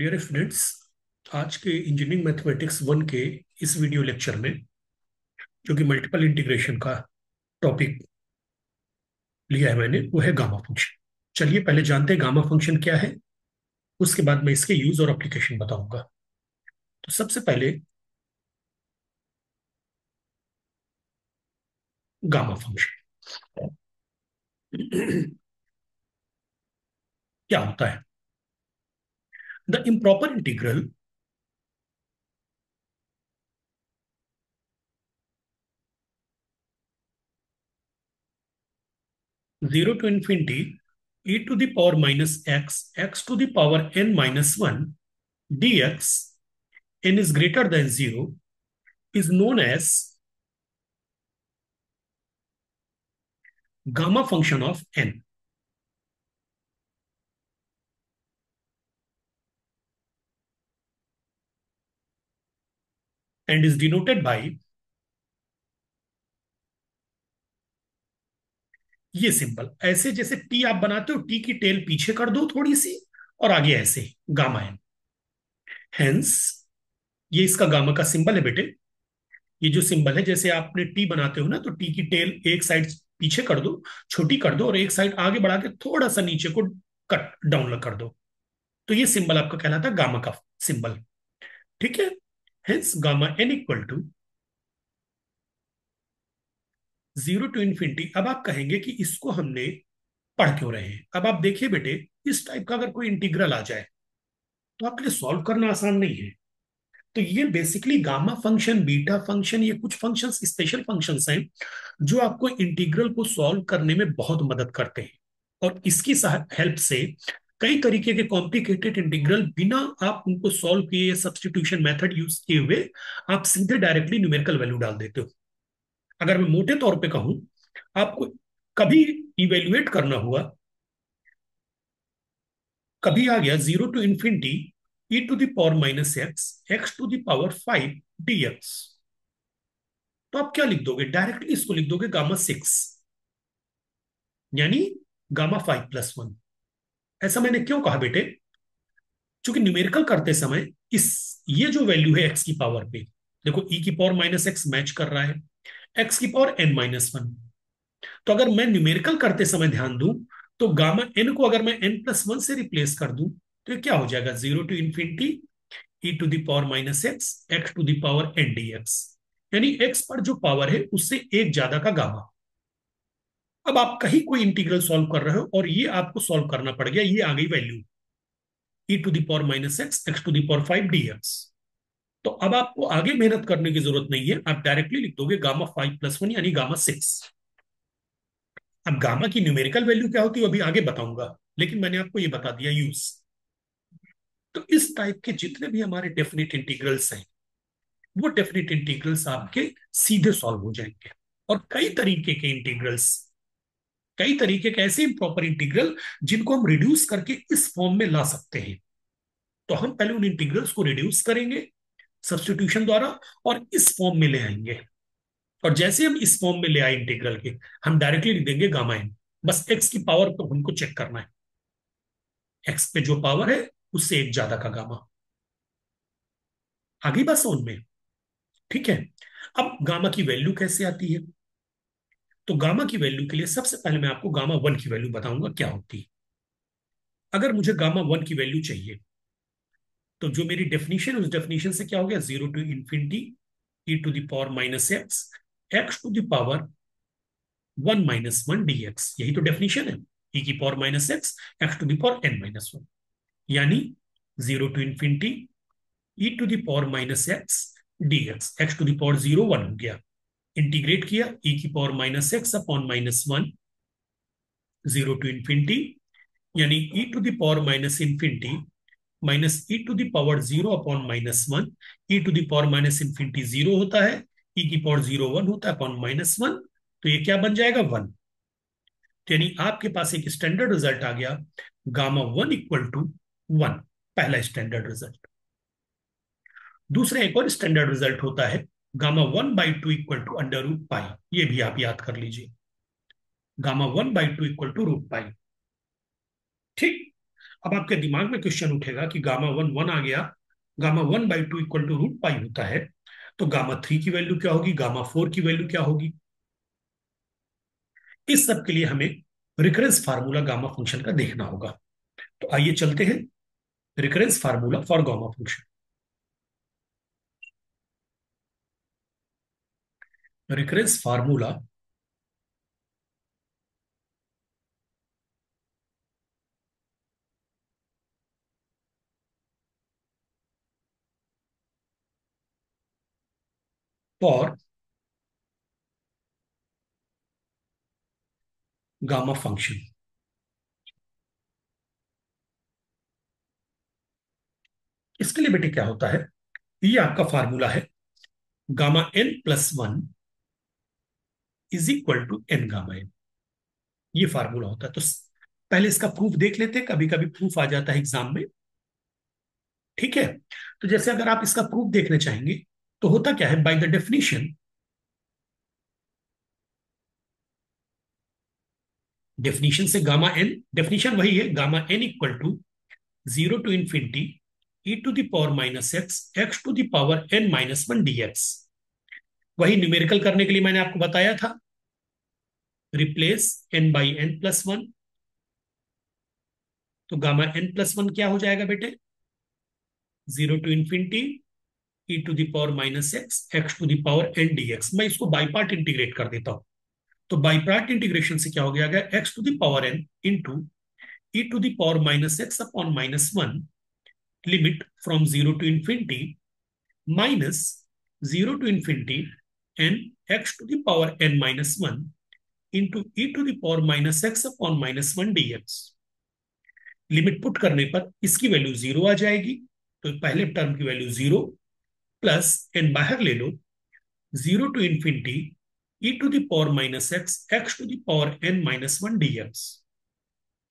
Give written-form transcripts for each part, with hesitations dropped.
Dear students, आज के engineering mathematics 1 के इस वीडियो लेक्चर में जो कि मल्टीपल इंटीग्रेशन का टॉपिक लिया है मैंने, वो है गामा फंक्शन। चलिए पहले जानते हैं गामा फंक्शन क्या है, उसके बाद मैं इसके यूज और एप्लीकेशन बताऊंगा। तो सबसे पहले गामा फंक्शन क्या होता है। The improper integral zero to infinity e to the power minus x x to the power n minus one dx n is greater than zero is known as gamma function of n and is denoted by ये symbol. ऐसे जैसे T आप बनाते हो, T की tell पीछे कर दो थोड़ी सी और आगे ऐसे गामा एन। हेंस ये इसका गामा का सिंबल है बेटे। ये जो सिंबल है, जैसे आपने टी बनाते हो ना, तो टी की टेल एक साइड पीछे कर दो, छोटी कर दो, और एक साइड आगे बढ़ा के थोड़ा सा नीचे को कट डाउन कर दो, तो ये सिंबल आपका कहलाता है गामा का सिंबल। ठीक है। Hence gamma n equal to zero to infinity. अब आप कहेंगे कि इसको हमने पढ़ क्यों रहे हैं। अब आप देखिए बेटे, इस टाइप का अगर कोई इंटीग्रल आ जाए तो आपके लिए सॉल्व करना आसान नहीं है। तो ये basically gamma function, beta function, ये कुछ फंक्शंस, स्पेशल फंक्शंस हैं जो आपको इंटीग्रल को सॉल्व करने में बहुत मदद करते हैं। और इसकी हेल्प से कई तरीके के कॉम्प्लिकेटेड इंटीग्रल बिना आप उनको सॉल्व किए, सब्स्टिट्यूशन मेथड यूज किए हुए, आप सीधे डायरेक्टली न्यूमेरिकल वैल्यू डाल देते हो। अगर मैं मोटे तौर पे कहूं, आपको कभी इवेल्युएट करना हुआ, कभी आ गया zero to infinity e to the power minus x x to the power five dx, तो आप क्या लिख दोगे? डायरेक्टली इसको लिख दोगे गामा सिक्स, यानी गामा फाइव प्लस वन। ऐसा मैंने क्यों कहा बेटे? क्योंकि न्यूमेरिकल करते समय इस ये जो वैल्यू है एक्स की पावर पे, देखो ई की पावर माइनस एक्स मैच कर रहा है एक्स की पावर एन माइनस वन। तो अगर मैं न्यूमेरिकल करते समय ध्यान दूं, तो गामा एन को अगर मैं एन प्लस वन से रिप्लेस कर दूं, तो ये क्या हो जाएगा? Zero to infinity e to the power minus x x to the power n d x, यानी एक्स पर जो पावर है उससे एक ज्यादा का गामा। अब आप कहीं कोई इंटीग्रल सॉल्व कर रहे हो और ये आपको सॉल्व करना पड़ गया, ये आ गई value e to the power minus x x to the power five d x. तो अब आपको आगे मेहनत करने की जरूरत नहीं है, आप डायरेक्टली लिख दोगे गामा फाइव प्लस वन, यानी गामा सिक्स। अब गामा की न्यूमेरिकल वैल्यू क्या होती है अभी आगे बताऊंगा, लेकिन मैंने आपको ये बता दिया यूज। तो इस टाइप के जितने भी हमारे डेफिनेट इंटीग्रल्स हैं, वो डेफिनेट इंटीग्रल्स आपके सीधे सॉल्व हो जाएंगे। और कई तरीके के इंटीग्रल्स, कई तरीके के ऐसे इम्प्रॉपर इंटीग्रल जिनको हम रिड्यूस करके इस फॉर्म में ला सकते हैं, तो हम पहले उन इंटीग्रल्स को रिड्यूस करेंगे सब्स्टिट्यूशन द्वारा और इस फॉर्म में ले आएंगे। और जैसे हम इस फॉर्म में ले आए इंटीग्रल के, हम डायरेक्टली लिख देंगे गामा इन। बस एक्स की पावर को हमको चेक करना है, एक्स पे जो पावर है उससे एक ज्यादा का गामा। आगे बस समझ में? ठीक है। अब गामा की वैल्यू कैसे आती है? तो गामा की वैल्यू के लिए सबसे पहले मैं आपको गामा वन की वैल्यू बताऊंगा क्या होती है। अगर मुझे गामा वन की वैल्यू चाहिए, तो जो मेरी डेफिनेशन, उस डेफिनेशन से क्या हो गया? Zero to infinity e to the power minus x x to the power one minus one d x, यही तो डेफिनेशन है। ई की power minus x x to the power n minus one, यानी zero to infinity e to the power minus x d x, x to the power zero one हो गया। Integrate किया, e की power minus x upon minus one, zero to infinity, यानी e to the power minus infinity minus e to the power zero upon minus one. E to the power minus infinity zero होता है, e की power zero one होता है upon minus one, तो ये क्या बन जाएगा? वन। तो यानी आपके पास एक स्टैंडर्ड रिजल्ट आ गया, gamma one equal to one, पहला स्टैंडर्ड रिजल्ट। दूसरा एक और स्टैंडर्ड रिजल्ट होता है, gamma one by two equal to under root pi. ये भी आप याद कर लीजिए, gamma one by two equal to root pi. ठीक। अब आपके दिमाग में क्वेश्चन उठेगा कि गामा वन वन आ गया, gamma one by two equal to root pi होता है, तो गामा थ्री की वैल्यू क्या होगी, गामा फोर की वैल्यू क्या होगी। इस सब के लिए हमें रिकरेंस फार्मूला गामा फंक्शन का देखना होगा। तो आइए चलते हैं recurrence formula for gamma function. Recurrence formula for gamma function. इसके लिए बेटे क्या होता है, ये आपका फार्मूला है, gamma n plus one is equal to n gamma n. ये फार्मूला होता है। तो पहले इसका प्रूफ देख लेते हैं, कभी कभी प्रूफ आ जाता है एग्जाम में। ठीक है, तो जैसे अगर आप इसका प्रूफ देखने चाहेंगे तो होता क्या है, बाय द डेफिनेशन, डेफिनेशन से गामा एन, डेफिनेशन वही है, gamma n equal to zero to infinity e to the power minus x to the power n minus one d x. वही न्यूमेरिकल करने के लिए मैंने आपको बताया था, replace n by n plus one. तो गामा एन प्लस वन क्या हो जाएगा बेटे, zero to infinity e to the power minus x to the power n d x. मैं इसको बाई पार्ट इंटीग्रेट कर देता हूं। तो बाई पार्ट इंटीग्रेशन से क्या हो गया, x to the power n into e to the power minus x upon minus one, limit from zero to infinity minus zero to infinity n x to the power n minus one into e to the power minus x upon minus one d x. Limit put करने पर इसकी value zero आ जाएगी, तो पहले term की value zero, plus n बाहर ले लो, zero to infinity e to the power minus x to the power n minus one d x.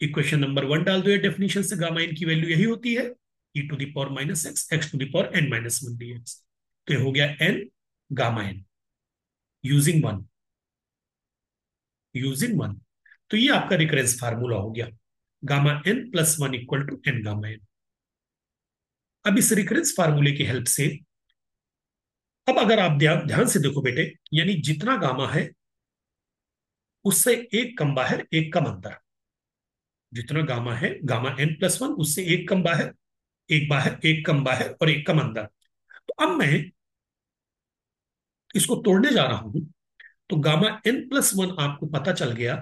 Equation number one डाल दो, ये डेफिनेशन से गामा एन की वैल्यू यही होती है, e to the power minus x to the power n minus one d x. तो ये हो गया n gamma n using one, using one. तो ये आपका रिकरेंस फार्मूला हो गया, gamma n plus one equal to n gamma n. अब इस रिकरेंस फार्मूले की हेल्प से, अब अगर आप ध्यान ध्यान से देखो बेटे, यानी जितना गामा है उससे एक कम बाहर एक कम अंदर, जितना गामा है गामा एन प्लस वन उससे एक कम बाहर, एक बाहर एक कम बाहर और एक कम अंदर। तो अब मैं इसको तोड़ने जा रहा हूं, तो गामा एन प्लस वन आपको पता चल गया,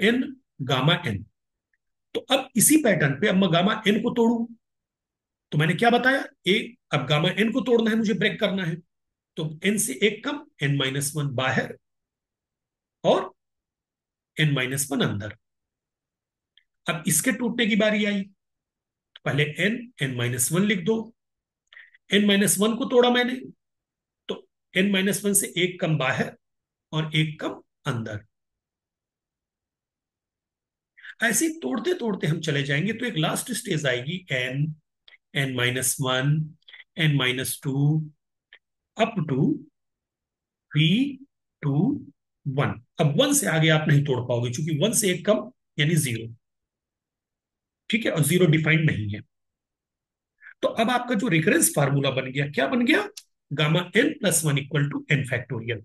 एन गामा एन। तो अब इसी पैटर्न पे अब मैं गामा एन को तोड़ू, तो मैंने क्या बताया, एक अब गामा एन को तोड़ना है, मुझे ब्रेक करना है। तो एन से एक कम, एन माइनस वन बाहर और एन माइनस वन अंदर। अब इसके टूटने की बारी आई, तो पहले एन एन माइनस वन लिख दो। एन माइनस वन को तोड़ा मैंने, तो एन माइनस वन से एक कम बाहर और एक कम अंदर। ऐसे ही तोड़ते तोड़ते हम चले जाएंगे, तो एक लास्ट स्टेज आएगी, n n minus one n minus two up to three two one. अब वन से आगे आप नहीं तोड़ पाओगे, क्योंकि वन से एक कम यानी जीरो। ठीक है, और जीरो डिफाइंड नहीं है। तो अब आपका जो रिकरेंस फार्मूला बन गया, क्या बन गया, gamma n plus one equal to n factorial.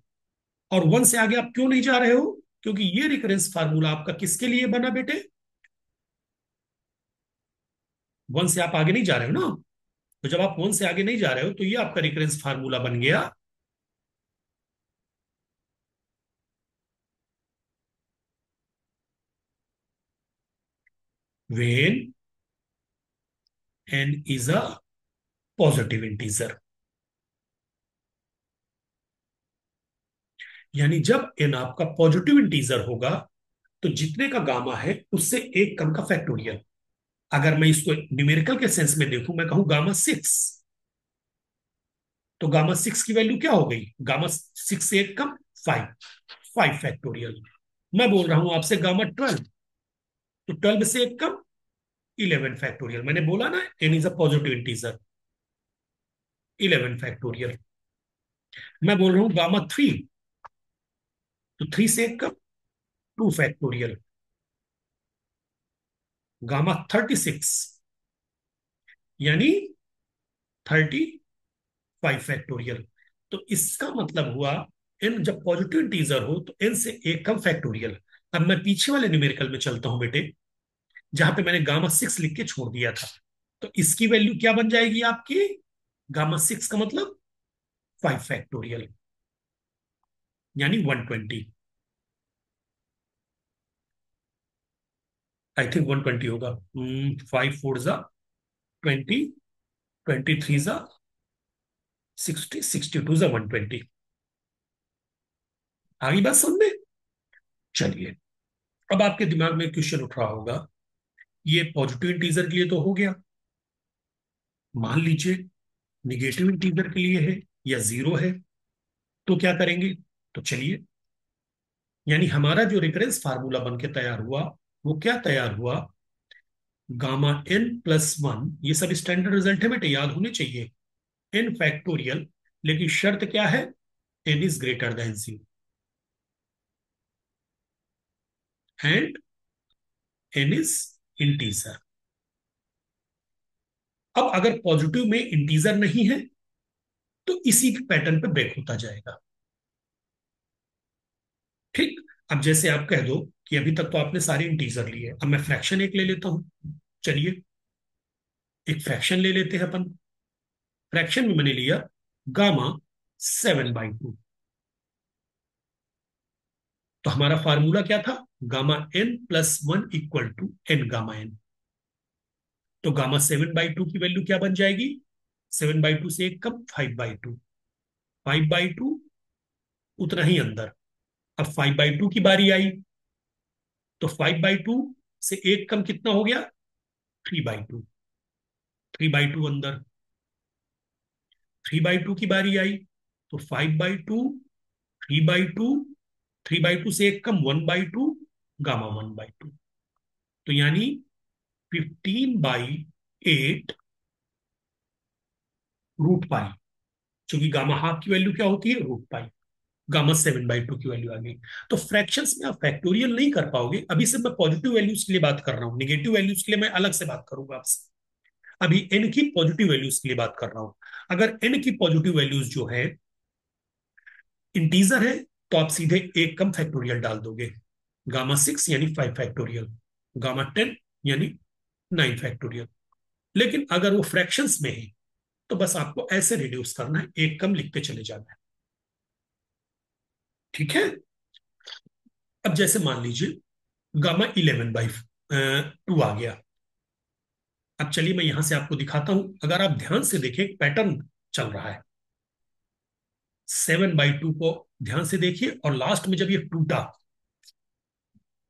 और वन से आगे आप क्यों नहीं जा रहे हो, क्योंकि ये रिकरेंस फार्मूला आपका किसके लिए बना बेटे, वन से आप आगे नहीं जा रहे हो ना। तो जब आप वन से आगे नहीं जा रहे हो, तो ये आपका रिकरेंस फार्मूला बन गया, when n is a positive integer. यानी जब एन आपका पॉजिटिव इंटीजर होगा, तो जितने का गामा है उससे एक कम का फैक्टोरियल। अगर मैं इसको न्यूमेरिकल के सेंस में देखूं, मैं कहूं गामा सिक्स, तो गामा सिक्स की वैल्यू क्या हो गई, गामा सिक्स से एक कम फाइव, फाइव फैक्टोरियल। मैं बोल रहा हूं आपसे गामा ट्वेल्व, तो ट्वेल्व से एक कम इलेवन फैक्टोरियल। मैंने बोला ना n is a positive integer, eleven factorial. मैं बोल रहा हूं गामा थ्री, तो थ्री से एक कम टू फैक्टोरियल। गामा 36 यानी 35 फैक्टोरियल। तो इसका मतलब हुआ एन जब पॉजिटिव इंटीजर हो तो एन से एक कम फैक्टोरियल। अब मैं पीछे वाले न्यूमेरिकल में चलता हूं बेटे, जहां पे मैंने गामा 6 लिख के छोड़ दिया था। तो इसकी वैल्यू क्या बन जाएगी आपकी? गामा 6 का मतलब 5 फैक्टोरियल, यानी 120। आई थिंक 120 होगा। 5 4 जा 20, 23 जा 60, 62 जा 120। आगे बात समझ में? चलिए, अब आपके दिमाग में क्वेश्चन उठ रहा होगा, ये पॉजिटिव इंटीजर के लिए तो हो गया, मान लीजिए निगेटिव इंटीजर के लिए है या जीरो है, तो क्या करेंगे? तो चलिए, यानी हमारा जो रेफरेंस फार्मूला बन के तैयार हुआ, वो क्या तैयार हुआ? गामा n प्लस वन, ये सब स्टैंडर्ड रिजल्ट है बेटे, याद होने चाहिए। n फैक्टोरियल, लेकिन शर्त क्या है? n is greater than zero and n is integer. अब अगर पॉजिटिव में इंटीजर नहीं है तो इसी पैटर्न पे ब्रेक होता जाएगा। ठीक। अब जैसे आप कह दो कि अभी तक तो आपने सारे इंटीजर लिए, अब मैं फ्रैक्शन एक ले लेता हूं। चलिए, एक फ्रैक्शन ले लेते हैं अपन। फ्रैक्शन में मैंने लिया गामा 7/2। तो हमारा फार्मूला क्या था? Gamma n plus one equal to n gamma n. तो गामा 7/2 की वैल्यू क्या बन जाएगी? 7/2 से एक कम, 5/2। 5/2 उतना ही अंदर। अब 5/2 की बारी आई, तो 5/2 से एक कम कितना हो गया? 3/2। 3/2 अंदर। 3/2 की बारी आई, तो 5/2, 3/2, 3/2 से एक कम 1/2, गामा 1/2। तो यानी 15/8 रूट पाई। क्योंकि गामा हाफ की वैल्यू क्या होती है? Root pi. गामा 7/2 की वैल्यू आ गई। तो फ्रैक्शंस में आप फैक्टोरियल नहीं कर पाओगे। अभी से मैं पॉजिटिव वैल्यूज के लिए बात कर रहा हूँ, निगेटिव वैल्यूज के लिए मैं अलग से बात करूंगा आपसे। अभी एन की पॉजिटिव वैल्यूज के लिए बात कर रहा हूं। अगर एन की पॉजिटिव वैल्यूज जो है इंटीजर है, तो आप सीधे एक कम फैक्टोरियल डाल दोगे। गामा 6 यानी 5 फैक्टोरियल, गामा 10 यानी 9 फैक्टोरियल। लेकिन अगर वो फ्रैक्शंस में है तो बस आपको ऐसे रिड्यूस करना है, एक कम लिखते चले जाना है। ठीक है। अब जैसे मान लीजिए गामा 11/2 आ गया। अब चलिए मैं यहां से आपको दिखाता हूं। अगर आप ध्यान से देखें, पैटर्न चल रहा है। 7/2 को ध्यान से देखिए, और लास्ट में जब ये टूटा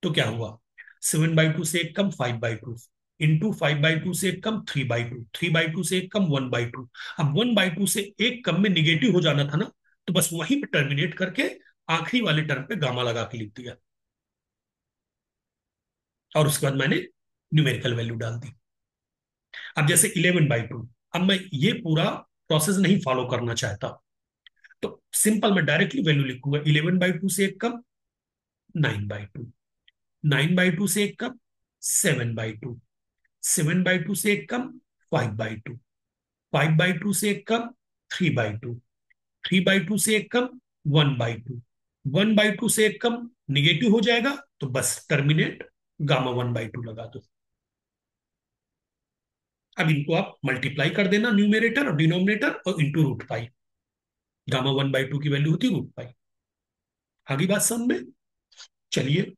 तो क्या हुआ? 7/2 से एक कम 5/2, इंटू 5/2 से एक कम 3/2, 3/2 से एक कम 1/2। अब 1/2 से एक कम में निगेटिव हो जाना था ना, तो बस वहीं पे टर्मिनेट करके आखिरी वाले टर्म पे गामा लगा के लिख दिया, और उसके बाद मैंने न्यूमेरिकल वैल्यू डाल दी। अब जैसे 11/2, अब मैं ये पूरा प्रोसेस नहीं फॉलो करना चाहता, तो सिंपल मैं डायरेक्टली वैल्यू लिखूंगा। 11/2 से एक कम 9/2, 9/2 से एक कम 7/2, 7/2 से एक कम 5/2, 5/2 से एक कम 3/2, 3/2 से एक कम 1/2, 1/2 से एक कम निगेटिव हो जाएगा, तो बस टर्मिनेट गामा 1/2 लगा दो। अब इनको आप मल्टीप्लाई कर देना, न्यूमेरेटर और डिनोमिनेटर, और इंटू रूट पाई। गामा 1/2 की वैल्यू होती है रूट पाई। आगे बात समझ में? चलिए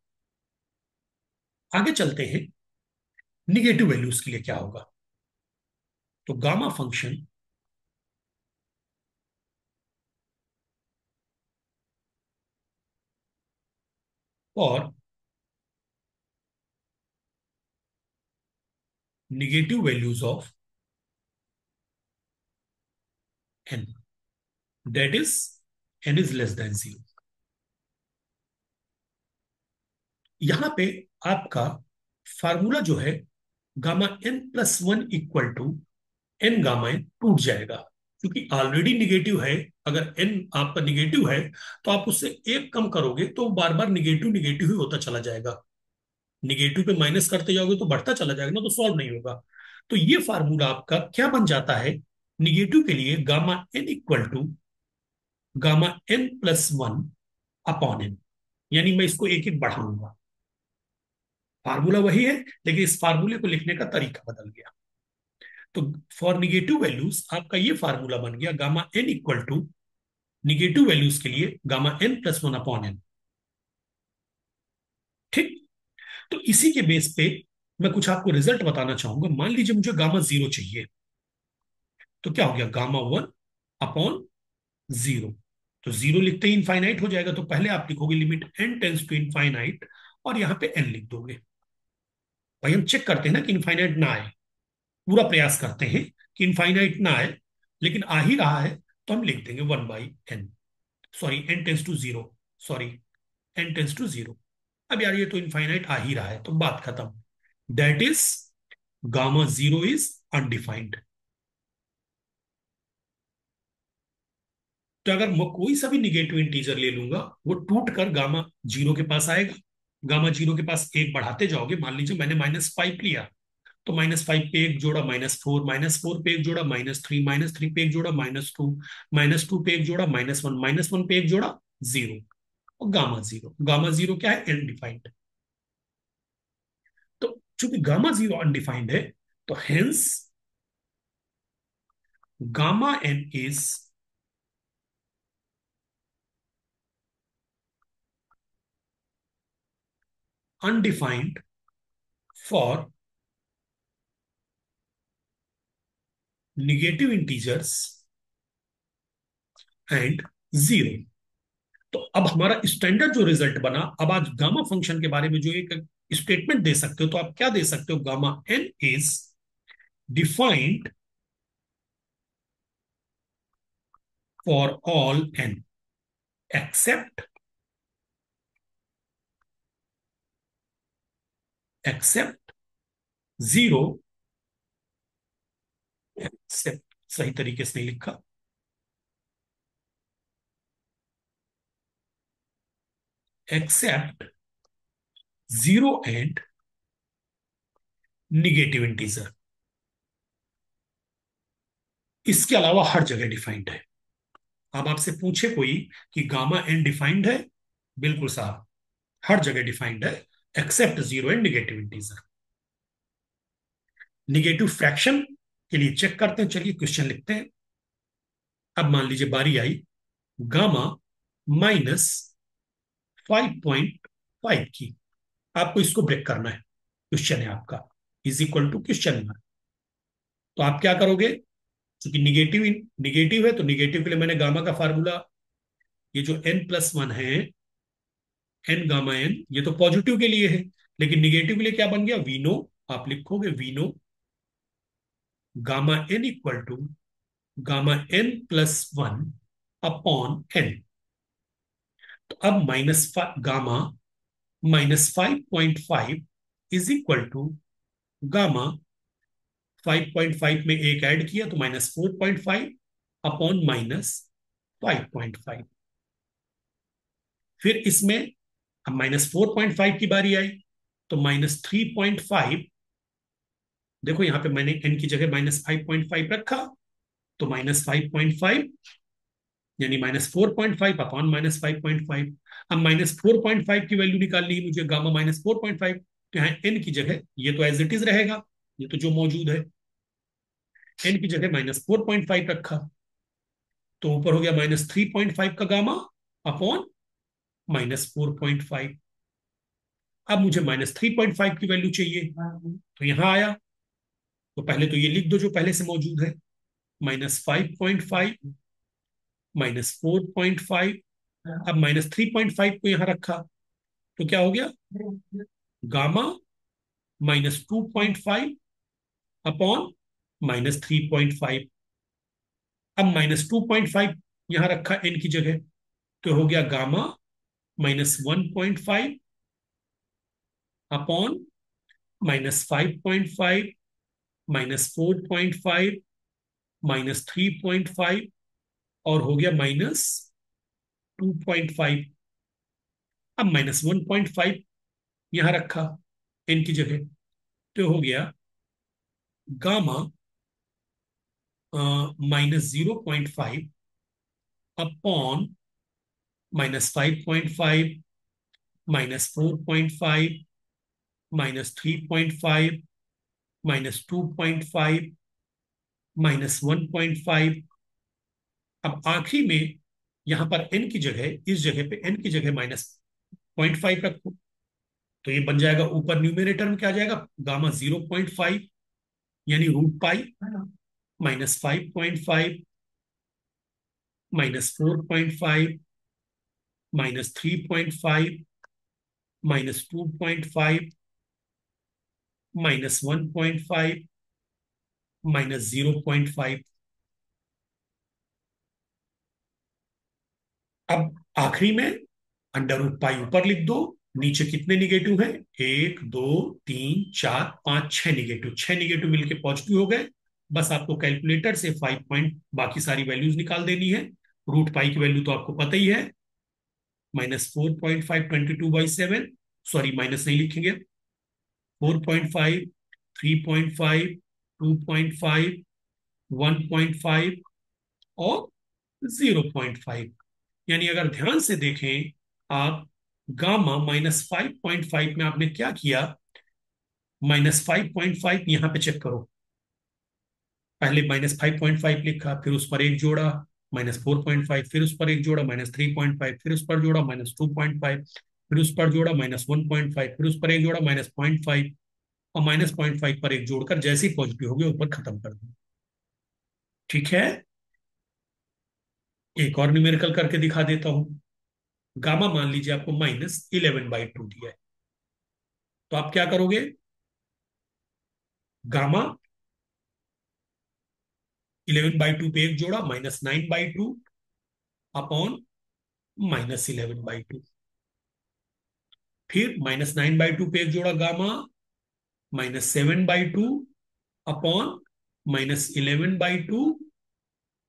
आगे चलते हैं। निगेटिव वैल्यूज के लिए क्या होगा? तो गामा फंक्शन और negative values of n, that is n is less than zero. यहां पे आपका फार्मूला जो है gamma n plus one equal to n gamma n टूट जाएगा, क्योंकि ऑलरेडी निगेटिव है। अगर n आपका निगेटिव है तो आप उससे एक कम करोगे तो बार बार निगेटिव निगेटिव ही होता चला जाएगा। निगेटिव पे माइनस करते जाओगे तो बढ़ता चला जाएगा ना, तो सॉल्व नहीं होगा। तो ये फार्मूला आपका क्या बन जाता है, निगेटिव के लिए gamma n equal to gamma n plus one upon n, यानी मैं इसको एक एक बढ़ाऊंगा। फार्मूला वही है, लेकिन इस फार्मूले को लिखने का तरीका बदल गया। तो फॉर निगेटिव वैल्यूज आपका ये फार्मूला बन गया, gamma n equal to negative values के लिए gamma n plus one upon n. ठीक। तो इसी के बेस पे मैं कुछ आपको रिजल्ट बताना चाहूंगा। मान लीजिए मुझे गामा जीरो चाहिए, तो क्या हो गया, गामा वन अपॉन जीरो। तो जीरो लिखते ही इनफाइनाइट हो जाएगा, तो पहले आप लिखोगे limit n tends to infinite, और यहां पे एन लिख दोगे। भाई हम चेक करते हैं ना कि इनफाइनाइट ना आए, पूरा प्रयास करते हैं कि इनफाइनाइट ना आए, लेकिन आ ही रहा है, तो हम लिख देंगे one by n, sorry n tends to zero, sorry n tends to zero. अब यार ये तो इनफाइनाइट आ ही रहा है, तो बात खत्म। That is gamma zero is undefined. तो अगर मैं कोई सा भी निगेटिव इंटीजर ले लूंगा, वो टूट कर गामा जीरो के पास आएगा। गामा जीरो के पास एक बढ़ाते जाओगे, मान लीजिए मैंने -5 लिया, तो -5 पे एक जोड़ा -4, -4 पे एक जोड़ा -3, -3 पे एक जोड़ा -2, -2 पे एक जोड़ा -1, -1 पे एक जोड़ा जीरो, और गामा जीरो। गामा जीरो क्या है, अनडिफाइंड। तो चूंकि गामा जीरो अनडिफाइंड है, तो hence gamma n is undefined for negative integers and zero. तो अब हमारा स्टैंडर्ड जो रिजल्ट बना, अब आज गामा फंक्शन के बारे में जो एक स्टेटमेंट दे सकते हो, तो आप क्या दे सकते हो, gamma n is defined for all n except except zero, except सही तरीके से नहीं लिखा, except zero and negative integer. इसके अलावा हर जगह डिफाइंड है। अब आपसे पूछे कोई कि गामा एन डिफाइंड है, बिल्कुल साहब, हर जगह डिफाइंड है, accept zero and negative integer. Negative fraction के लिए चेक करते हैं, चलिए क्वेश्चन लिखते हैं। अब मान लीजिए बारी आई गामा -5.5 की, आपको इसको ब्रेक करना है। क्वेश्चन है आपका is equal to question mark. तो आप क्या करोगे, क्योंकि निगेटिव निगेटिव है, तो निगेटिव के लिए मैंने गामा का फार्मूला, ये जो n प्लस वन है, एन गामा एन, ये तो पॉजिटिव के लिए है, लेकिन निगेटिव के लिए क्या बन गया, वीनो। आप लिखोगे we know gamma n equal to gamma n plus one upon n. तो अब gamma -5.5 is equal to gamma 5.5 में एक ऐड किया तो -4.5 अपॉन -5.5। फिर इसमें अब -4.5 की बारी आई, तो -3.5, देखो यहां पे मैंने n की जगह -5.5 रखा, तो -5.5 यानी -4.5 अपॉन -5.5। अब -4.5 की वैल्यू निकालनी है मुझे, गामा -4.5, तो यहाँ n की जगह ये तो एज इट इज रहेगा, ये तो जो मौजूद है, n की जगह -4.5 रखा, तो ऊपर हो गया -3.5 का गामा अपॉन -4.5। अब मुझे -3.5 की वैल्यू चाहिए, तो यहां आया, तो पहले तो ये लिख दो जो पहले से मौजूद है, -5.5 -4.5। अब -3.5 को यहां रखा, तो क्या हो गया, गामा -2.5 अपॉन -3.5। अब -2.5 यहां रखा n की जगह, तो हो गया गामा -1.5 अपॉन -5.5 -4.5 -3.5, और हो गया -2.5। अब -1.5 यहां रखा, एन की जगह। तो हो गया गामा -0.5 अपॉन -5.5 -4.5 -3.5 -2.5 -1.5। अब आखिरी में यहां पर एन की जगह, इस जगह पे एन की जगह -0.5 रखो, तो ये बन जाएगा ऊपर न्यूमेरेटर में क्या आ जाएगा, गामा 0.5 यानी √π -5.5 -4.5 -3.5 -2.5 -1.5 -0.5। अब आखिरी में √π ऊपर लिख दो, नीचे कितने निगेटिव हैं, 1 2 3 4 5 6 निगेटिव, 6 निगेटिव मिलके पॉजिटिव हो गए। बस आपको कैलकुलेटर से 5 पॉइंट बाकी सारी वैल्यूज निकाल देनी है। √π की वैल्यू तो आपको पता ही है, -4.5 22/7, सॉरी माइनस नहीं लिखेंगे, 4.5 3.5 2.5 1.5 और 0.5। यानी अगर ध्यान से देखें आप, गामा -5.5 में आपने क्या किया, -5.5 यहां पे चेक करो, पहले -5.5 लिखा, फिर उस पर एक जोड़ा -4.5, फिर उस पर एक जोड़ा -3.5, फिर उस पर जोड़ा -2.5, फिर उस पर जोड़ा -1.5, फिर उस पर एक जोड़ा -0.5, और -0.5 पर एक जोड़कर जैसे ही पॉजिटिव हो गया ऊपर खत्म कर दो। ठीक है, एक और न्यूमेरिकल करके दिखा देता हूं। गामा मान लीजिए आपको -11/2 दिया है, तो आप क्या करोगे, गामा 11/2 पे एक जोड़ा -9/2 अपॉन -11/2, फिर -9/2 पे एक जोड़ा गामा -7/2 अपॉन -11/2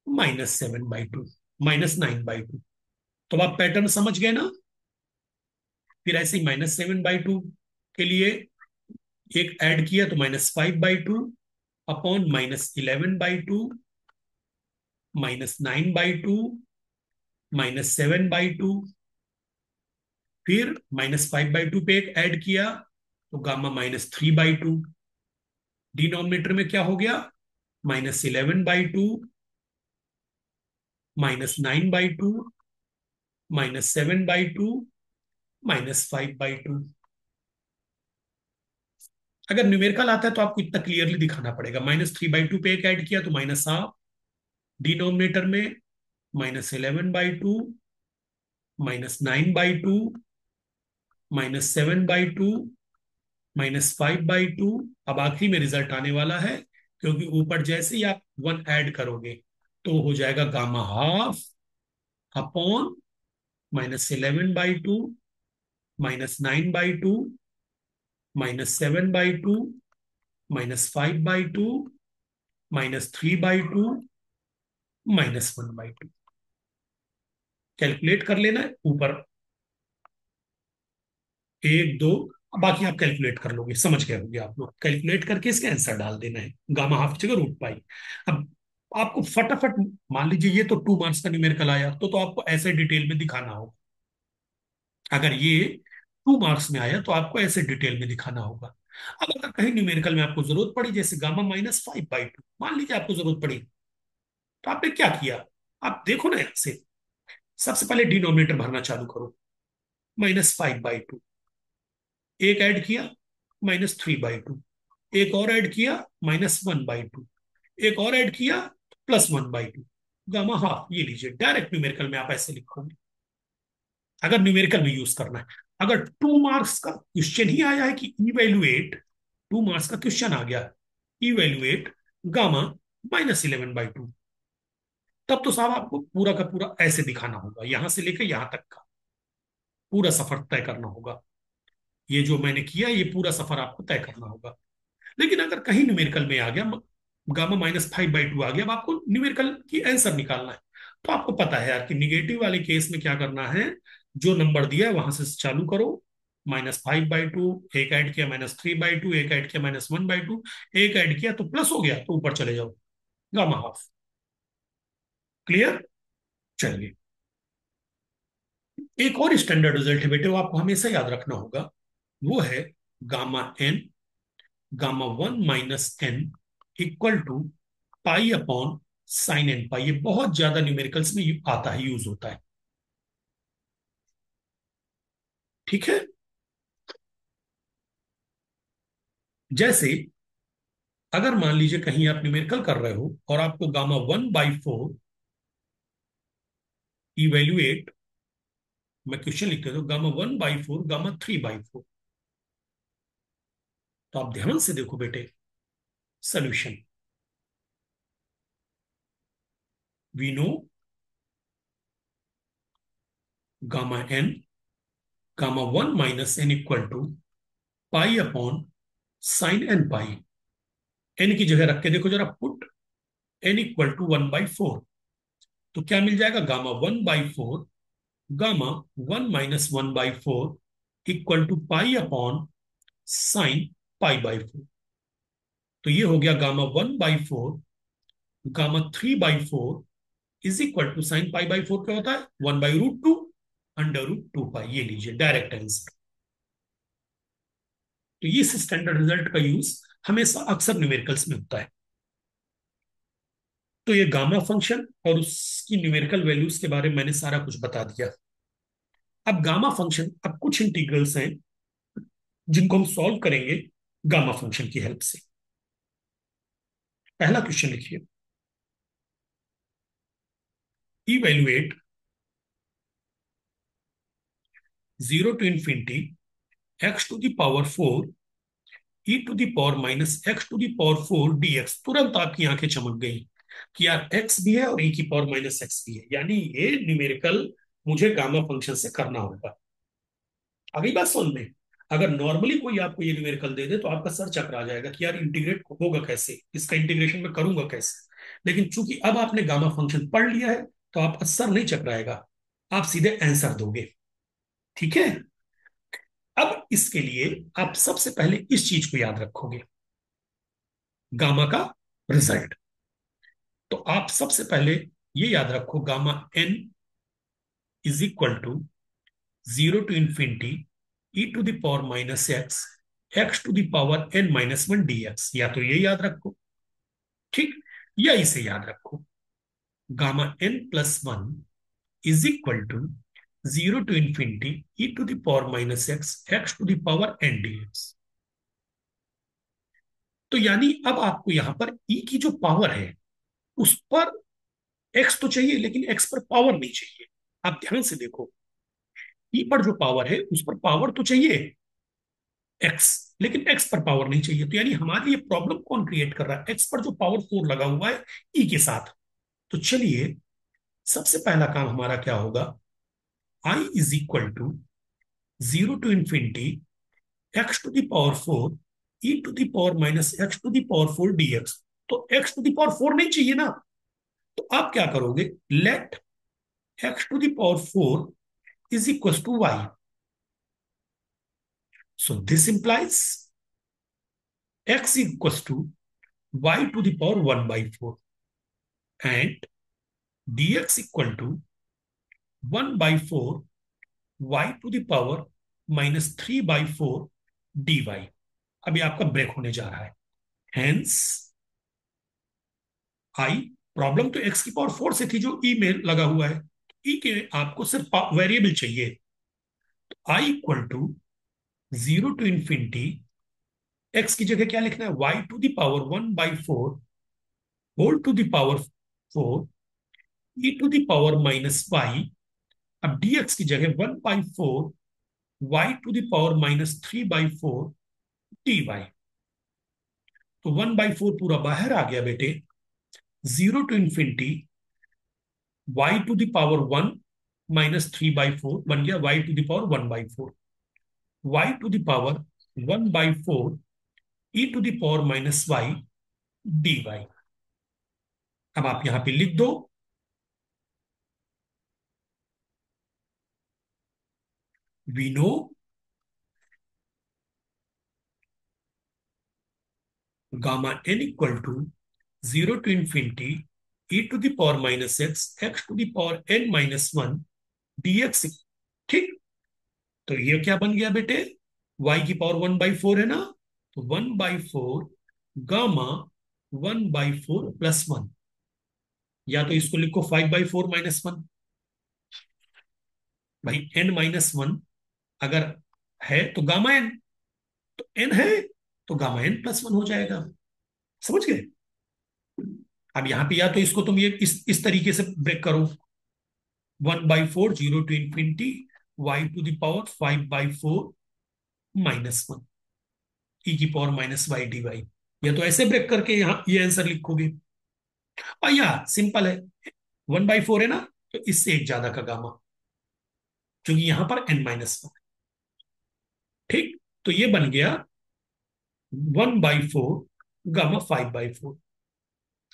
-7/2 -9/2। तो आप पैटर्न समझ गए ना। फिर ऐसे ही -7/2 के लिए एक ऐड किया तो -5/2 अपॉन -11/2 -9/2 -7/2। फिर -5/2 पे एक ऐड किया तो गामा -3/2। डिनोमिनेटर में क्या हो गया, -11/2 -9/2 -7/2 -5/2। अगर न्यूमेरिकल आता है तो आपको इतना क्लियरली दिखाना पड़ेगा, -3/2 पे एक ऐड किया तो -1/2, डिनोमिनेटर में -11/2 -9/2 -7/2 -5/2। अब आखिरी में रिजल्ट आने वाला है, क्योंकि ऊपर जैसे ही आप 1 ऐड करोगे तो हो जाएगा गामा हाफ अपॉन -11/2 -9/2 -7/2 -5/2 -3/2 -1/2। कैलकुलेट कर लेना है ऊपर, एक दो, बाकी आप कैलकुलेट कर लोगे, समझ गए होंगे आप लोग, कैलकुलेट करके इसका आंसर डाल देना है, गामा हाफ की जगह √π। अब आपको फटाफट, मान लीजिए ये तो 2 मार्क्स का न्यूमेरिकल आया, तो आपको ऐसे डिटेल में दिखाना होगा। अगर ये 2 मार्क्स में आया तो आपको ऐसे डिटेल में दिखाना होगा। अब अगर कहीं न्यूमेरिकल में आपको जरूरत पड़ी, जैसे गामा -5/2 मान लीजिए आपको जरूरत पड़ी, तो आपने क्या किया, आप देखो ना यहां से, सबसे पहले डिनोमिनेटर भरना चालू करो, -5/2, एक ऐड किया -3/2, एक और ऐड किया -1/2, एक और ऐड किया +1/2, गामा हाफ। ये लीजिए, डायरेक्ट न्यूमेरिकल में आप ऐसे लिखोगे, अगर न्यूमेरिकल में यूज करना है। अगर 2 मार्क्स का क्वेश्चन ही आया है कि इवेल्युएट, 2 मार्क्स का क्वेश्चन आ गया, इवेल्युएट गामा -11/2, तब तो साहब आपको पूरा का पूरा ऐसे दिखाना होगा, यहां से लेकर यहां तक का पूरा सफर तय करना होगा। ये जो मैंने किया ये पूरा सफर आपको तय करना होगा। लेकिन अगर कहीं न्यूमेरिकल में आ गया, गामा -5/2 आ गया, अब आपको न्यूमेरिकल की आंसर निकालना है, तो आपको पता है यार कि निगेटिव वाले केस में क्या करना है, जो नंबर दिया है वहां से चालू करो, -5/2, एक ऐड किया -3/2, एक ऐड किया -1/2, एक ऐड किया तो प्लस हो गया, तो ऊपर चले जाओ, गामा हाफ। क्लियर? चलिए, एक और स्टैंडर्ड रिजल्ट है बेटे, वो आपको हमेशा याद रखना होगा। वो है gamma n, gamma 1 - n equal to pi upon sine n pi. ये बहुत ज्यादा न्यूमेरिकल्स में आता है, यूज होता है। ठीक है? जैसे अगर मान लीजिए कहीं आप न्यूमेरिकल कर रहे हो और आपको गामा 1/4 इवेल्युएट, मैं क्वेश्चन लिख देता हूं, गामा 1/4, गामा 3/4, तो आप ध्यान से देखो बेटे, solution. We know gamma n, gamma 1 - n equal to pi upon sine n pi. n की जगह रख के देखो जरा, पुट n इक्वल टू 1/4, तो क्या मिल जाएगा? Gamma 1/4, gamma 1 - 1/4 equal to pi upon sine पाई/4। तो ये हो गया gamma 1/4, gamma 3/4 is equal to sine पाई/4। क्या होता है? 1/√2 √2 पाई। ये लीजिए डायरेक्ट आंसर। तो ये स्टैंडर्ड रिजल्ट का यूज हमेशा अक्सर न्यूमेरिकल्स में होता है। तो ये गामा फंक्शन और उसकी न्यूमेरिकल वैल्यूज के बारे में मैंने सारा कुछ बता दिया। अब गामा फंक्शन, अब कुछ इंटीग्रल्स हैं जिनको हम सॉल्व करेंगे गामा फंक्शन की हेल्प से। पहला क्वेश्चन लिखिए, evaluate 0 to ∞ x⁴ e⁻⁻x⁴ dx। तुरंत आपकी आंखें चमक गई कि यार x भी है और e⁻⁻x भी है, यानी ये न्यूमेरिकल मुझे गामा फंक्शन से करना होगा। अगली बात सुन में, अगर नॉर्मली कोई आपको ये न्यूमेरिकल दे दे तो आपका सर चकरा जाएगा कि यार इंटीग्रेट होगा कैसे, इसका इंटीग्रेशन में करूंगा कैसे। लेकिन चूंकि अब आपने गामा फंक्शन पढ़ लिया है तो आपका सर नहीं चकराएगा, आप सीधे आंसर दोगे। ठीक है? अब इसके लिए आप सबसे पहले इस चीज को याद रखोगे, गामा का रिजल्ट। तो आप सबसे पहले ये याद रखो, gamma n is equal to 0 to ∞ e⁻⁻x x⁻n - 1 dx। या तो ये याद रखो, ठीक, या इसे याद रखो, gamma n+1 is equal to 0 to ∞ e⁻⁻x x⁻n dx। तो यानी अब आपको यहां पर e की जो पावर है उस पर x तो चाहिए, लेकिन x पर पावर नहीं चाहिए। आप ध्यान से देखो, e पर जो पावर है उस पर पावर तो चाहिए x, लेकिन x पर पावर नहीं चाहिए। तो यानी हमारे लिए प्रॉब्लम कौन क्रिएट कर रहा है? x पर जो पावर 4 लगा हुआ है e के साथ। तो चलिए, सबसे पहला काम हमारा क्या होगा, I is equal to 0 to ∞ x⁴ e⁻⁻x⁴ dx। तो x⁴ नहीं चाहिए ना, तो आप क्या करोगे, let x⁴ is equal to y। So this implies x equal to y⁴ and dx equal to 1/4 y⁻³ dy। अभी आपका ब्रेक होने जा रहा है, हेंस आई, प्रॉब्लम तो x⁴ से थी जो ई में लगा हुआ है, ई के आपको सिर्फ वेरिएबल चाहिए। आई इक्वल टू 0 to ∞, एक्स की जगह क्या लिखना है, y⁴ 1/4 e⁻⁻y। अब dx की जगह 1/4 y⁻³ dy। तो 1/4 पूरा बाहर आ गया बेटे, 0 to ∞ y⁻1 - 3/4 बन गया y⁻1/4, y⁻1/4 e⁻⁻y dy। अब आप यहां पे लिख दो, we know gamma n equal to 0 to infinity e⁻⁻x x⁻n−1 dx। ठीक, तो ये क्या बन गया बेटे, y⁻1/4 है ना, तो 1/4 गामा 1/4 + 1, या तो इसको लिखो 5/4 - 1। भाई n-1 अगर है तो गामा एन, तो एन है तो गामा n+1 हो जाएगा। समझ गए? अब यहां पे या तो इसको तुम ये इस तरीके से ब्रेक करो, 1/4 0 to infinity y⁻5/4 - 1 e⁻−y dy, या तो ऐसे ब्रेक करके यहाँ ये आंसर लिखोगे, और या सिंपल है, 1/4 है ना, तो इससे एक ज्यादा का गामा, क्योंकि यहां पर n-1। ठीक, तो ये बन गया 1/4 गामा 5/4।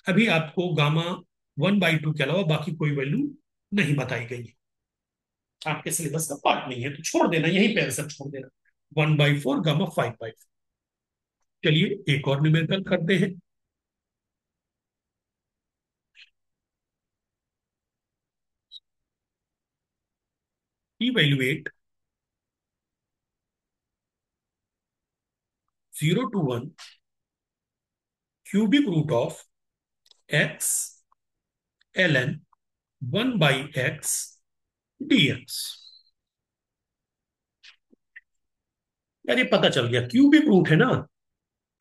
अभी आपको गामा 1/2 के अलावा बाकी कोई वैल्यू नहीं बताई गई है, आपके सिलेबस का पार्ट नहीं है, तो छोड़ देना, यहीं पे आंसर छोड़ देना, 1/4 गामा 5/4। चलिए एक और न्यूमेरिकल करते हैं। Evaluate 0 to 1 cubic root of x ln 1/x dx। यार ये पता चल गया क्यूबिक रूट है ना।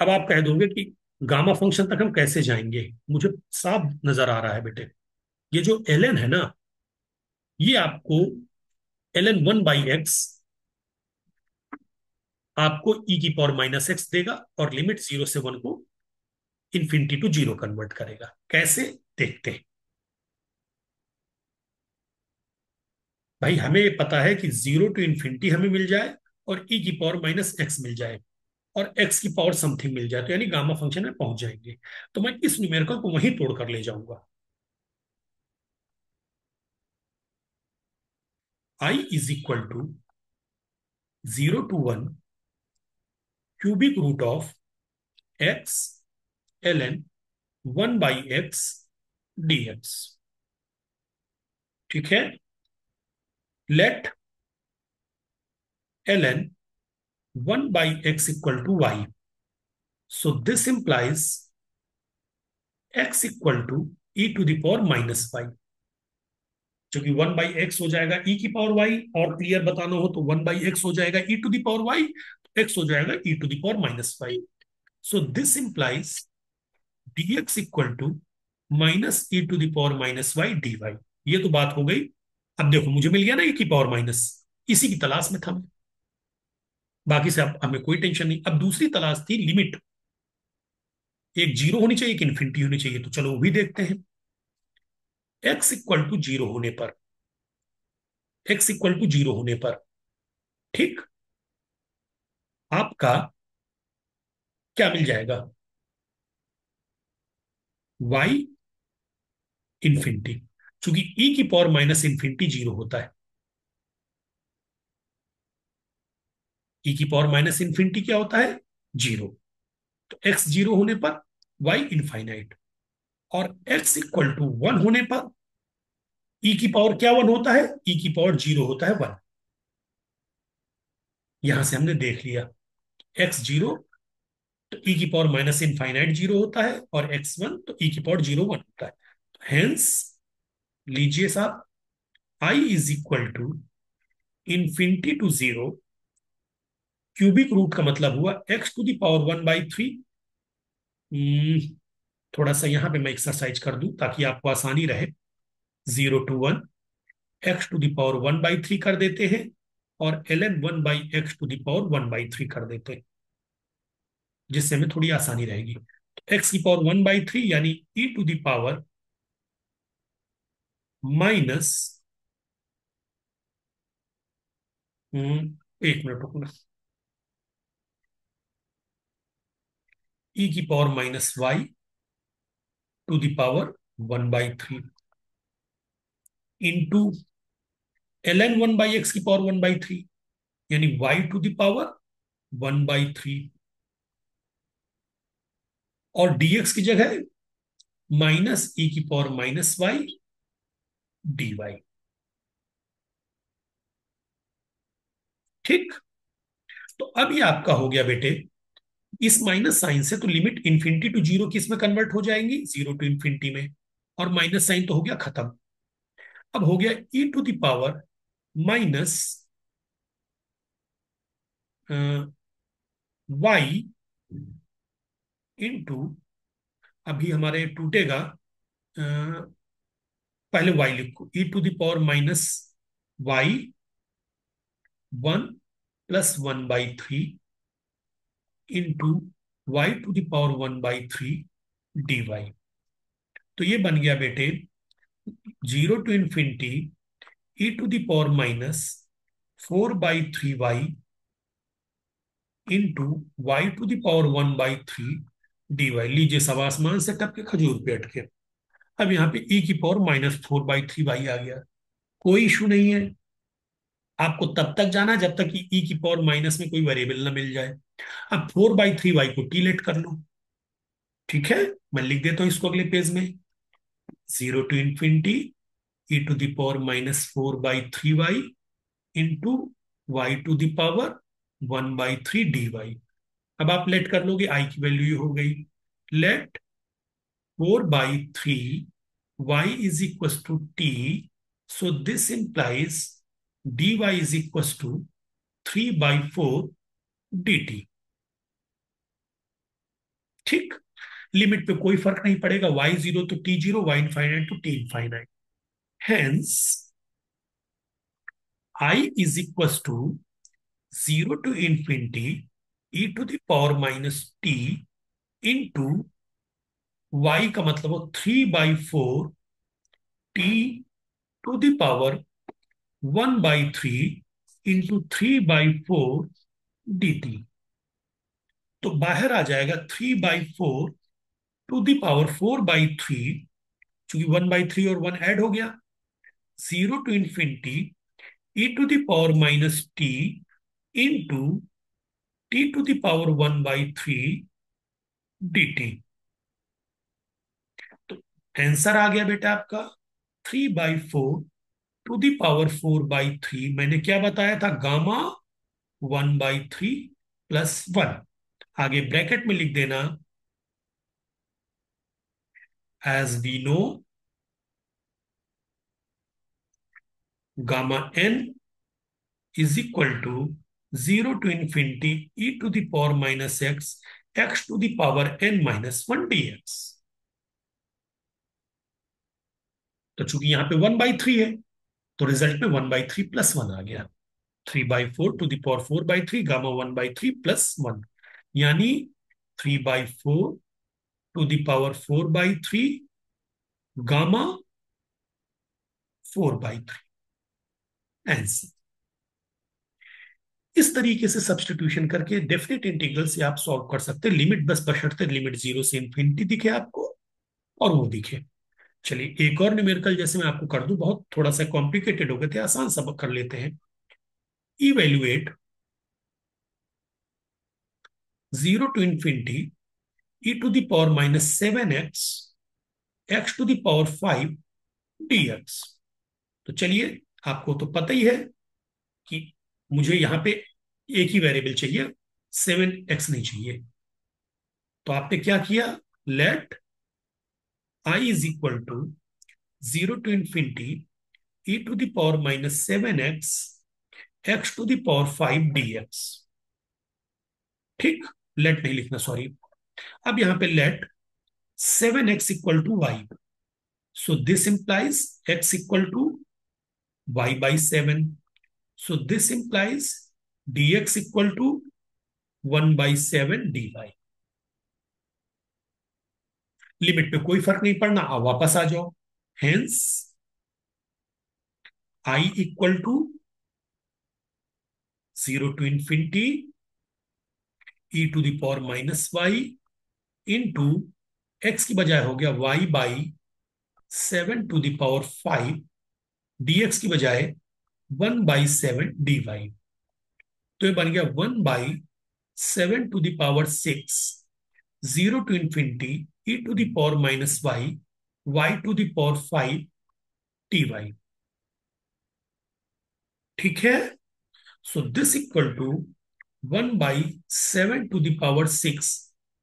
अब आप कह दोगे कि गामा फंक्शन तक हम कैसे जाएंगे, मुझे साफ नजर आ रहा है बेटे, ये जो ln है ना, ये आपको ln 1/x आपको e⁻⁻x देगा, और लिमिट 0 से 1 को ∞ to 0 कन्वर्ट करेगा। कैसे, देखते हैं। भाई हमें पता है कि 0 to infinity हमें मिल जाए, और e⁻⁻x मिल जाए, और x की पावर समथिंग मिल जाए, तो यानी गामा फंक्शन में पहुंच जाएंगे। तो मैं इस न्यूमेरिकल को वहीं तोड़ कर ले जाऊंगा। I is equal to 0 to 1 cubic root of x ln 1/x dx। ठीक है, let ln 1/x equal to y, so this implies x equal to e⁻⁻y, जो कि 1/x हो जाएगा e⁻y, और क्लियर बताना हो तो 1/x हो जाएगा e⁻y, x हो जाएगा e⁻⁻y। So this implies dx equal to -e⁻⁻y dy। ये तो बात हो गई। अब देखो मुझे मिल गया ना e⁻⁻, इसी की तलाश में था मैं। बाकी से अब हमें कोई टेंशन नहीं। अब दूसरी तलाश थी लिमिट, एक जीरो होनी चाहिए, एक इन्फिनिटी होनी चाहिए, तो चलो वो भी देखते हैं। x इक्वल टू जीरो होने पर, x इक्वल टू जीरो होने पर, ठीक, आपका क्या मिल जाएगा, y इन्फिनिटी, क्योंकि e⁻⁻∞ जीरो होता है। e⁻⁻∞ क्या होता है, जीरो। तो x जीरो होने पर y इनफाइनाइट, और x इक्वल टू 1 होने पर e की पावर क्या 1 होता है, e की पावर जीरो होता है 1। यहां से हमने देख लिया, x जीरो तो e की पावर माइनस इनफाइनाइट जीरो होता है, और x1 तो e की पावर जीरो 1 होता है। हेंस लीजिए साहब, i is equal to ∞ to 0 cubic root का मतलब हुआ x⁻⁻1/3। थोड़ा सा यहां पे मैं एक्सरसाइज कर दूं ताकि आपको आसानी रहे। 0 to 1 x⁻⁻1/3 कर देते हैं, और ln 1/x⁻⁻1/3 कर देते हैं, जिससे हमें थोड़ी आसानी रहेगी। एक्स की पावर 1/3 यानी e⁻⁻ माइनस, एक मिनट रुकना, e⁻⁻y to the power 1/3 into ln 1/x की पावर 1/3, यानी y टू द पावर 1/3 और dx की जगह माइनस ई की power minus y d y. ठीक। तो अब ये आपका हो गया बेटे, इस माइनस साइन से तो लिमिट इंफिनिटी टू जीरो किस में कन्वर्ट हो जाएंगी, जीरो टू इंफिनिटी में। और माइनस साइन तो हो गया खत्म। अब हो गया e to the power minus y into, अभी हमारे टूटेगा, पहले वाई लिखो, e to the power minus y one plus one by three into y to the power one by three d y. तो ये बन गया बेटे zero to infinity e to the power minus four by three y into y to the power one by three d y. लीजिए सब आसमान से टपके खजूर पे अटके। अब यहाँ पे ई की power minus four by three y आ गया। कोई इशू नहीं है, आपको तब तक जाना जब तक कि ई की पावर माइनस में कोई वेरिएबल ना मिल जाए। अब फोर बाई थ्री वाई को टी लेट कर लो। ठीक है, मैं लिख देता हूं इसको अगले पेज में। Zero to infinity e to the power minus four by three y into y to the power one by three d y. अब आप लेट कर लोगे, आई की वैल्यू हो गई। Let four by three y is equal to t, so this implies d y is equal to three by four d t. ठीक। Limit पे कोई फर्क नहीं पड़ेगा, वाई जीरो तो टी जीरो, वाई इनफाइनाइट तो t infinite. Hence I is equal to zero to infinity e to the power minus t into y का मतलब हो three by four t to the power one by three into three by four d t. तो बाहर आ जाएगा three by four to the power four by three, चूंकि one by three और one add हो गया, zero to infinity e to the power minus t into t to the power one by three d t. तो answer आ गया बेटा आपका three by four to the power four by three. मैंने क्या बताया था, gamma one by three plus one. आगे ब्रैकेट में लिख देना, as we know gamma n is equal to zero to infinity e to the power minus x to the power n minus one d x. तो चूंकि यहां पे वन बाई थ्री है, तो रिजल्ट में one by three plus one आ गया। Three by four to the power four by three gamma one by three plus one, यानी three by four to the power four by three gamma four by three. Answer. इस तरीके से substitution करके definite integral से आप solve कर सकते हैं। लिमिट बस बशर्ते लिमिट जीरो से इंफिनिटी दिखे आपको और वो दिखे। चलिए एक और न्यूमेरिकल जैसे मैं आपको कर दूं, बहुत थोड़ा सा कॉम्प्लिकेटेड हो गए थे, आसान सबक कर लेते हैं। Evaluate zero to infinity e to the power minus seven x x to the power five d x. तो चलिए, आपको तो पता ही है कि मुझे यहां पे एक ही वेरिएबल चाहिए, सेवन एक्स नहीं चाहिए। तो आपने क्या किया, let I is equal to zero to infinity e to the power minus seven x x to the power five d x. ठीक। लेट नहीं लिखना, सॉरी। अब यहां पे let seven x equal to y, so this implies x equal to y by seven, so this implies dx equal to one by seven d y. Limit पे कोई फर्क नहीं पड़ना, आप वापस आ जाओ। Hence I equal to zero to infinity e to the power minus y into x की बजाय हो गया y by seven to the power five, dx की बजाय one by seven d y. तो ये बन गया one by seven to the power six 0 to infinity e to the power minus y to the power 5 ty. ठीक है, so this equal to 1/7 to the power 6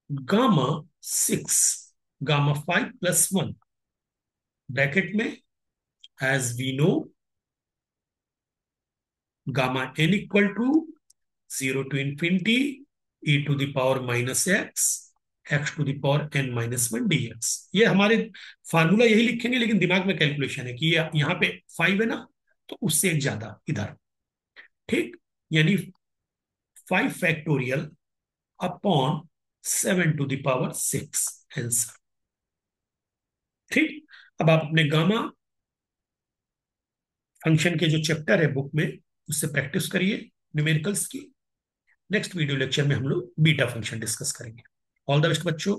gamma 6 gamma 5 plus 1 bracket में, as we know gamma n equal to 0 to infinity e to the power minus x to the power n-1 dx. ये हमारे formula यही लिखेंगे, लेकिन दिमाग में calculation है कि ये यहां पे 5 है ना, तो उससे एक ज्यादा इधर, ठीक, यानी 5 factorial upon 7 to the power 6 answer. ठीक, अब आप अपने गामा फंक्शन के जो चैप्टर है बुक में उससे प्रैक्टिस करिए न्यूमेरिकल्स की। नेक्स्ट वीडियो लेक्चर में हम लोग बीटा फंक्शन डिस्कस करेंगे। ऑल द बेस्ट बच्चों।